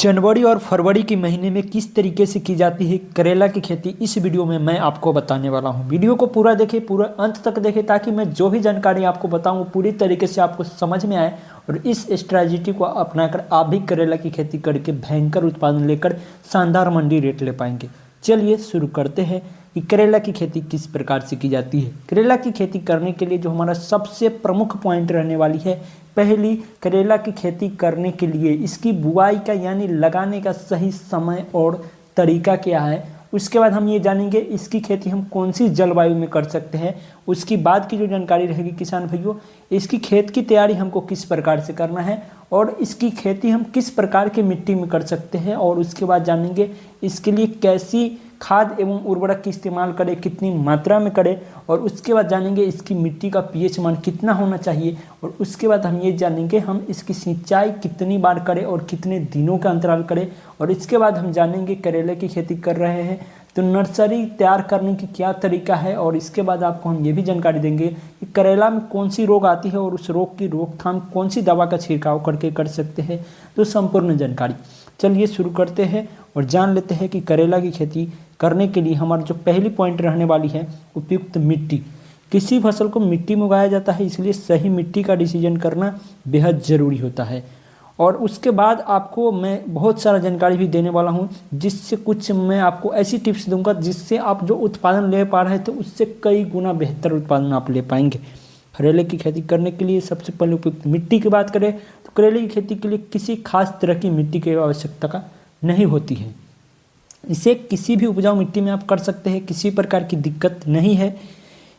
जनवरी और फरवरी के महीने में किस तरीके से की जाती है करेला की खेती, इस वीडियो में मैं आपको बताने वाला हूं। वीडियो को पूरा देखें, पूरा अंत तक देखें, ताकि मैं जो भी जानकारी आपको बताऊं पूरी तरीके से आपको समझ में आए और इस स्ट्रैटेजी को अपनाकर आप भी करेला की खेती करके भयंकर उत्पादन लेकर शानदार मंडी रेट ले पाएंगे। चलिए शुरू करते हैं कि करेला की खेती किस प्रकार से की जाती है। करेला की खेती करने के लिए जो हमारा सबसे प्रमुख पॉइंट रहने वाली है, पहली, करेला की खेती करने के लिए इसकी बुआई का यानी लगाने का सही समय और तरीका क्या है। उसके बाद हम ये जानेंगे इसकी खेती हम कौन सी जलवायु में कर सकते हैं। उसकी बाद की जो जानकारी रहेगी किसान भाइयों, इसकी खेत की तैयारी हमको किस प्रकार से करना है और इसकी खेती हम किस प्रकार की मिट्टी में कर सकते हैं। और उसके बाद जानेंगे इसके लिए कैसी खाद एवं उर्वरक की इस्तेमाल करें, कितनी मात्रा में करें। और उसके बाद जानेंगे इसकी मिट्टी का पीएच मान कितना होना चाहिए। और उसके बाद हम ये जानेंगे हम इसकी सिंचाई कितनी बार करें और कितने दिनों का अंतराल करें। और इसके बाद हम जानेंगे करेले की खेती कर रहे हैं तो नर्सरी तैयार करने की क्या तरीका है। और इसके बाद आपको हम ये भी जानकारी देंगे कि करेला में कौन सी रोग आती है और उस रोग की रोकथाम कौन सी दवा का छिड़काव करके कर सकते हैं। तो संपूर्ण जानकारी चलिए शुरू करते हैं और जान लेते हैं कि करेला की खेती करने के लिए हमारा जो पहली पॉइंट रहने वाली है उपयुक्त मिट्टी। किसी फसल को मिट्टी में उगाया जाता है, इसलिए सही मिट्टी का डिसीजन करना बेहद ज़रूरी होता है। और उसके बाद आपको मैं बहुत सारा जानकारी भी देने वाला हूं, जिससे कुछ मैं आपको ऐसी टिप्स दूंगा जिससे आप जो उत्पादन ले पा रहे थे उससे कई गुना बेहतर उत्पादन आप ले पाएंगे। करेले की खेती करने के लिए सबसे पहले उपयुक्त मिट्टी की बात करें तो करेले की खेती के लिए किसी खास तरह की मिट्टी की आवश्यकता का नहीं होती है। इसे किसी भी उपजाऊ मिट्टी में आप कर सकते हैं, किसी प्रकार की दिक्कत नहीं है।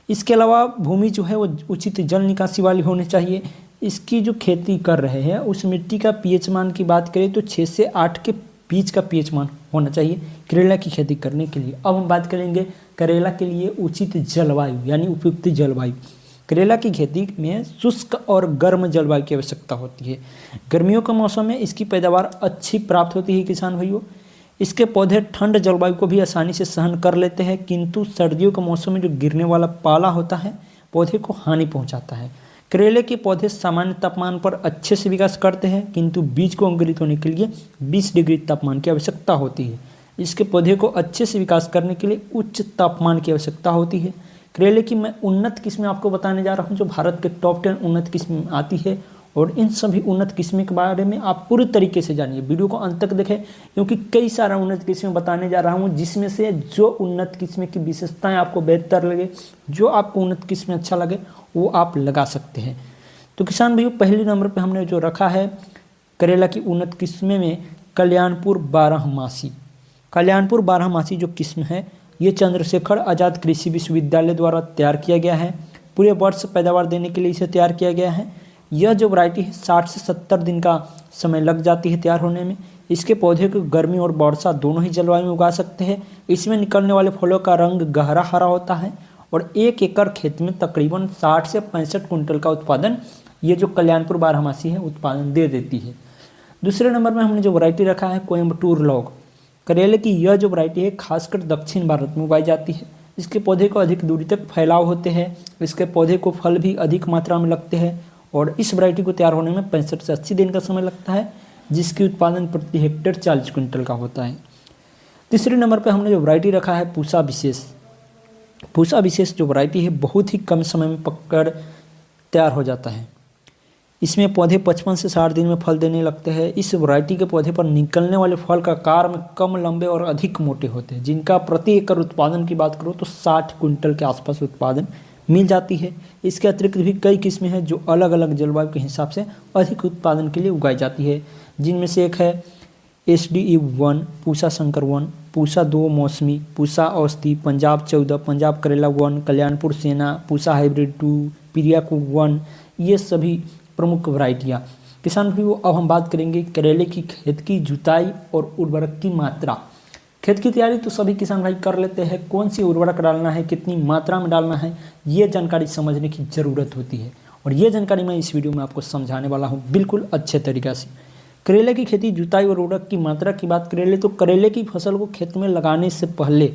इसके अलावा भूमि जो है वो उचित जल निकासी वाली होनी चाहिए। इसकी जो खेती कर रहे हैं उस मिट्टी का पीएच मान की बात करें तो 6 से 8 के बीच का पीएच मान होना चाहिए करेला की खेती करने के लिए। अब हम बात करेंगे करेला के लिए उचित जलवायु यानी उपयुक्त जलवायु। करेला की खेती में शुष्क और गर्म जलवायु की आवश्यकता होती है। गर्मियों के मौसम में इसकी पैदावार अच्छी प्राप्त होती है किसान भाइयों। इसके पौधे ठंड जलवायु को भी आसानी से सहन कर लेते हैं, किंतु सर्दियों के मौसम में जो गिरने वाला पाला होता है पौधे को हानि पहुंचाता है। करेले के पौधे सामान्य तापमान पर अच्छे से विकास करते हैं, किंतु बीज को अंकुरित होने के लिए 20 डिग्री तापमान की आवश्यकता होती है। इसके पौधे को अच्छे से विकास करने के लिए उच्च तापमान की आवश्यकता होती है। करेले की मैं उन्नत किस्में आपको बताने जा रहा हूँ जो भारत के टॉप 10 उन्नत किस्म आती है। और इन सभी उन्नत किस्में के बारे में आप पूरी तरीके से जानिए, वीडियो को अंत तक देखें, क्योंकि कई सारा उन्नत किस्में बताने जा रहा हूँ जिसमें से जो उन्नत किस्में की विशेषताएं आपको बेहतर लगे, जो आपको उन्नत किस्में अच्छा लगे वो आप लगा सकते हैं। तो किसान भाइयों पहले नंबर पर हमने जो रखा है करेला की उन्नत किस्में में कल्याणपुर 12मासी। कल्याणपुर 12मासी जो किस्म है ये चंद्रशेखर आज़ाद कृषि विश्वविद्यालय द्वारा तैयार किया गया है। पूरे वर्ष पैदावार देने के लिए इसे तैयार किया गया है। यह जो वैरायटी है 60 से 70 दिन का समय लग जाती है तैयार होने में। इसके पौधे को गर्मी और वर्षा दोनों ही जलवायु में उगा सकते हैं। इसमें निकलने वाले फलों का रंग गहरा हरा होता है और 1 एकड़ खेत में तकरीबन 60 से 65 कुंटल का उत्पादन ये जो कल्याणपुर 12मासी है उत्पादन दे देती है। दूसरे नंबर में हमने जो वैरायटी रखा है कोयम्बटूर लॉग। करेले की यह जो वैरायटी है खासकर दक्षिण भारत में उगाई जाती है। इसके पौधे को अधिक दूरी तक फैलाव होते हैं। इसके पौधे को फल भी अधिक मात्रा में लगते हैं और इस वैरायटी को तैयार होने में 65 से 80 दिन का समय लगता है, जिसकी उत्पादन प्रति हेक्टेयर 40 क्विंटल का होता है। तीसरे नंबर पर हमने जो वैरायटी रखा है पूसा विशेष। पूसा विशेष जो वैरायटी है बहुत ही कम समय में पककर तैयार हो जाता है। इसमें पौधे 55 से 60 दिन में फल देने लगते हैं। इस वैरायटी के पौधे पर निकलने वाले फल का आकार में कम लंबे और अधिक मोटे होते हैं, जिनका प्रति एकड़ उत्पादन की बात करो तो 60 क्विंटल के आसपास उत्पादन मिल जाती है। इसके अतिरिक्त भी कई किस्में हैं जो अलग अलग जलवायु के हिसाब से अधिक उत्पादन के लिए उगाई जाती है, जिनमें से एक है SDE 1, पूसा शंकर 1, पूसा 2 मौसमी, पूसा औषधि, पंजाब 14, पंजाब करेला 1, कल्याणपुर सेना, पूसा हाइब्रिड 2, प्रियाकू 1। ये सभी प्रमुख वैरायटियाँ। किसान भाइयों अब हम बात करेंगे करेले की खेत की जुताई और उर्वरक की मात्रा। खेत की तैयारी तो सभी किसान भाई कर लेते हैं, कौन सी उर्वरक डालना है, कितनी मात्रा में डालना है, ये जानकारी समझने की ज़रूरत होती है। और ये जानकारी मैं इस वीडियो में आपको समझाने वाला हूँ बिल्कुल अच्छे तरीक़े से। करेले की खेती जुताई और उर्वरक की मात्रा की बात करें तो करेले की फसल को खेत में लगाने से पहले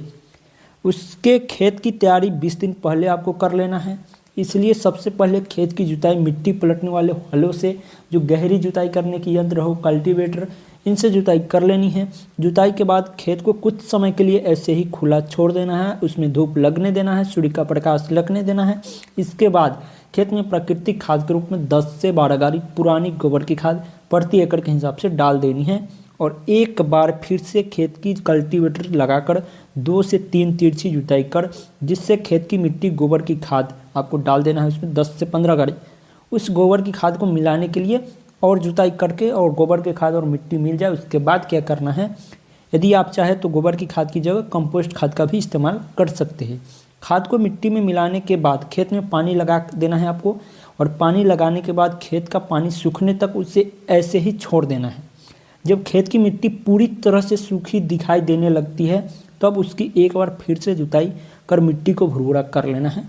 उसके खेत की तैयारी 20 दिन पहले आपको कर लेना है। इसलिए सबसे पहले खेत की जुताई मिट्टी पलटने वाले हलों से, जो गहरी जुताई करने की यंत्र हो, कल्टीवेटर इनसे जुताई कर लेनी है। जुताई के बाद खेत को कुछ समय के लिए ऐसे ही खुला छोड़ देना है, उसमें धूप लगने देना है, सूर्य का प्रकाश लगने देना है। इसके बाद खेत में प्राकृतिक खाद के रूप में 10 से 12 गाड़ी पुरानी गोबर की खाद प्रति एकड़ के हिसाब से डाल देनी है और एक बार फिर से खेत की कल्टीवेटर लगाकर 2 से 3 तिरछी जुताई कर, जिससे खेत की मिट्टी गोबर की खाद आपको डाल देना है उसमें 10 से 15 गाड़ी। उस गोबर की खाद को मिलाने के लिए और जुताई करके और गोबर के खाद और मिट्टी मिल जाए, उसके बाद क्या करना है, यदि आप चाहें तो गोबर की खाद की जगह कंपोस्ट खाद का भी इस्तेमाल कर सकते हैं। खाद को मिट्टी में मिलाने के बाद खेत में पानी लगा देना है आपको, और पानी लगाने के बाद खेत का पानी सूखने तक उसे ऐसे ही छोड़ देना है। जब खेत की मिट्टी पूरी तरह से सूखी दिखाई देने लगती है तब उसकी एक बार फिर से जुताई कर मिट्टी को भुरभुरा कर लेना है।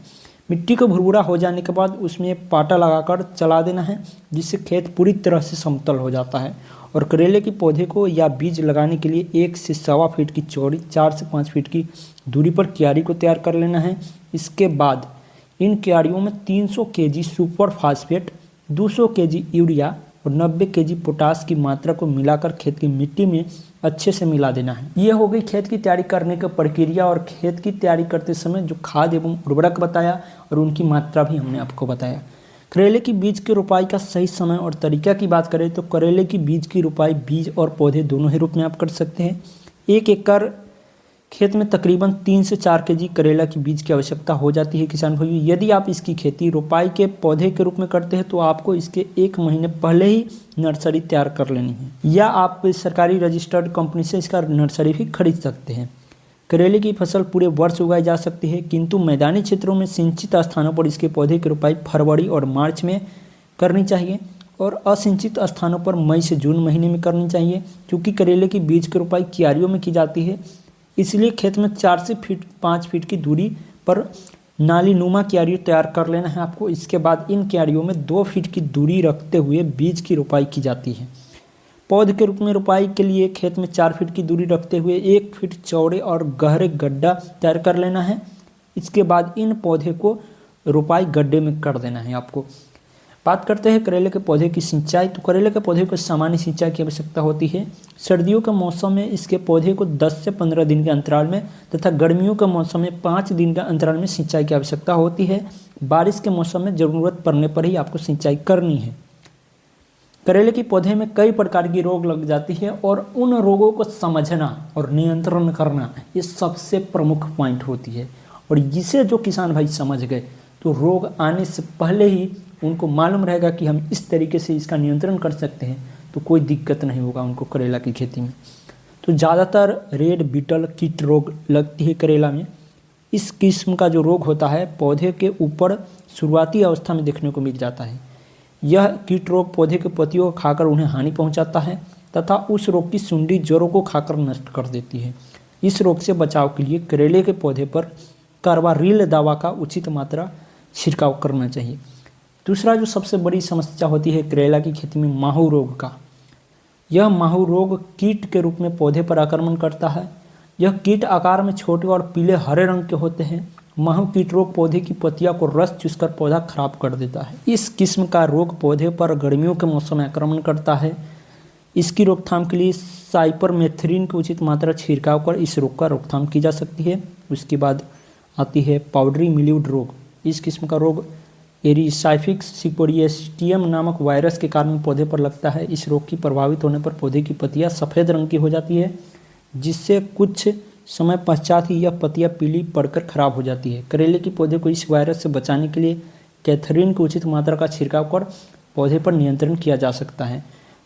मिट्टी को भुरभुरा हो जाने के बाद उसमें पाटा लगाकर चला देना है, जिससे खेत पूरी तरह से समतल हो जाता है। और करेले के पौधे को या बीज लगाने के लिए 1 से 1.25 फीट की चौड़ी, 4 से 5 फीट की दूरी पर क्यारी को तैयार कर लेना है। इसके बाद इन क्यारियों में 300 KG super phosphate, 200 KG urea और 90 केजी पोटास की मात्रा को मिलाकर खेत की मिट्टी में अच्छे से मिला देना है। ये हो गई खेत की तैयारी करने की प्रक्रिया, और खेत की तैयारी करते समय जो खाद एवं उर्वरक बताया और उनकी मात्रा भी हमने आपको बताया। करेले की बीज की रोपाई का सही समय और तरीका की बात करें तो करेले की बीज की रोपाई बीज और पौधे दोनों ही रूप में आप कर सकते हैं। 1 एकड़ खेत में तकरीबन 3 से 4 केजी करेला की बीज की आवश्यकता हो जाती है किसान भाइयों। यदि आप इसकी खेती रोपाई के पौधे के रूप में करते हैं तो आपको इसके 1 महीने पहले ही नर्सरी तैयार कर लेनी है, या आप सरकारी रजिस्टर्ड कंपनी से इसका नर्सरी भी खरीद सकते हैं। करेले की फसल पूरे वर्ष उगाई जा सकती है, किंतु मैदानी क्षेत्रों में सिंचित स्थानों पर इसके पौधे की रोपाई फरवरी और मार्च में करनी चाहिए और असिंचित स्थानों पर मई से जून महीने में करनी चाहिए। क्योंकि करेले की बीज की रोपाई क्यारियों में की जाती है, इसलिए खेत में 4 से 5 फीट की दूरी पर नाली नुमा क्यारी तैयार कर लेना है आपको। इसके बाद इन क्यारियों में 2 फीट की दूरी रखते हुए बीज की रोपाई की जाती है। पौध के रूप में रोपाई के लिए खेत में 4 फीट की दूरी रखते हुए 1 फीट चौड़े और गहरे गड्ढा तैयार कर लेना है। इसके बाद इन पौधे को रोपाई गड्ढे में कर देना है आपको। बात करते हैं करेले के पौधे की सिंचाई। तो करेले के पौधे को सामान्य सिंचाई की आवश्यकता होती है। सर्दियों के मौसम में इसके पौधे को 10 से 15 दिन के अंतराल में तथा गर्मियों के मौसम में 5 दिन के अंतराल में सिंचाई की आवश्यकता होती है। बारिश के मौसम में ज़रूरत पड़ने पर ही आपको सिंचाई करनी है। करेले के पौधे में कई प्रकार की रोग लग जाती है और उन रोगों को समझना और नियंत्रण करना ये सबसे प्रमुख पॉइंट होती है। और जिसे जो किसान भाई समझ गए तो रोग आने से पहले ही उनको मालूम रहेगा कि हम इस तरीके से इसका नियंत्रण कर सकते हैं, तो कोई दिक्कत नहीं होगा उनको करेला की खेती में। तो ज़्यादातर रेड बीटल कीट रोग लगती है करेला में। इस किस्म का जो रोग होता है पौधे के ऊपर शुरुआती अवस्था में देखने को मिल जाता है। यह कीट रोग पौधे के पत्तियों को खाकर उन्हें हानि पहुंचाता है तथा उस रोग की सुंडी जड़ों को खाकर नष्ट कर देती है। इस रोग से बचाव के लिए करेले के पौधे पर कार्बारिल दवा का उचित मात्रा छिड़काव करना चाहिए। दूसरा जो सबसे बड़ी समस्या होती है करेला की खेती में माहू रोग का। यह माहू रोग कीट के रूप में पौधे पर आक्रमण करता है। यह कीट आकार में छोटे और पीले हरे रंग के होते हैं। माहू कीट रोग पौधे की पत्तियों को रस चूसकर पौधा खराब कर देता है। इस किस्म का रोग पौधे पर गर्मियों के मौसम में आक्रमण करता है। इसकी रोकथाम के लिए साइपरमेथ्रिन की उचित मात्रा छिड़काव कर इस रोग का रोकथाम की जा सकती है। उसके बाद आती है पाउडरी मिल्यूड रोग। इस किस्म का रोग एरिसाइफिक्स सिकोरिएस्टियम नामक वायरस के कारण पौधे पर लगता है। इस रोग की प्रभावित होने पर पौधे की पत्तियां सफ़ेद रंग की हो जाती है, जिससे कुछ समय पश्चात ही यह पत्तियां पीली पड़कर खराब हो जाती है। करेले के पौधे को इस वायरस से बचाने के लिए कैथरीन की उचित मात्रा का छिड़काव कर पौधे पर नियंत्रण किया जा सकता है।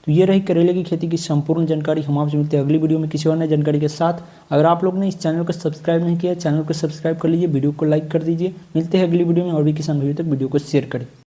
तो ये रही करेले की खेती की संपूर्ण जानकारी। हम आपसे मिलते हैं अगली वीडियो में किसी और नई जानकारी के साथ। अगर आप लोग ने इस चैनल को सब्सक्राइब नहीं किया, चैनल को सब्सक्राइब कर लीजिए, वीडियो को लाइक कर दीजिए। मिलते हैं अगली वीडियो में और भी किसान भाइयों तक वीडियो को शेयर करें।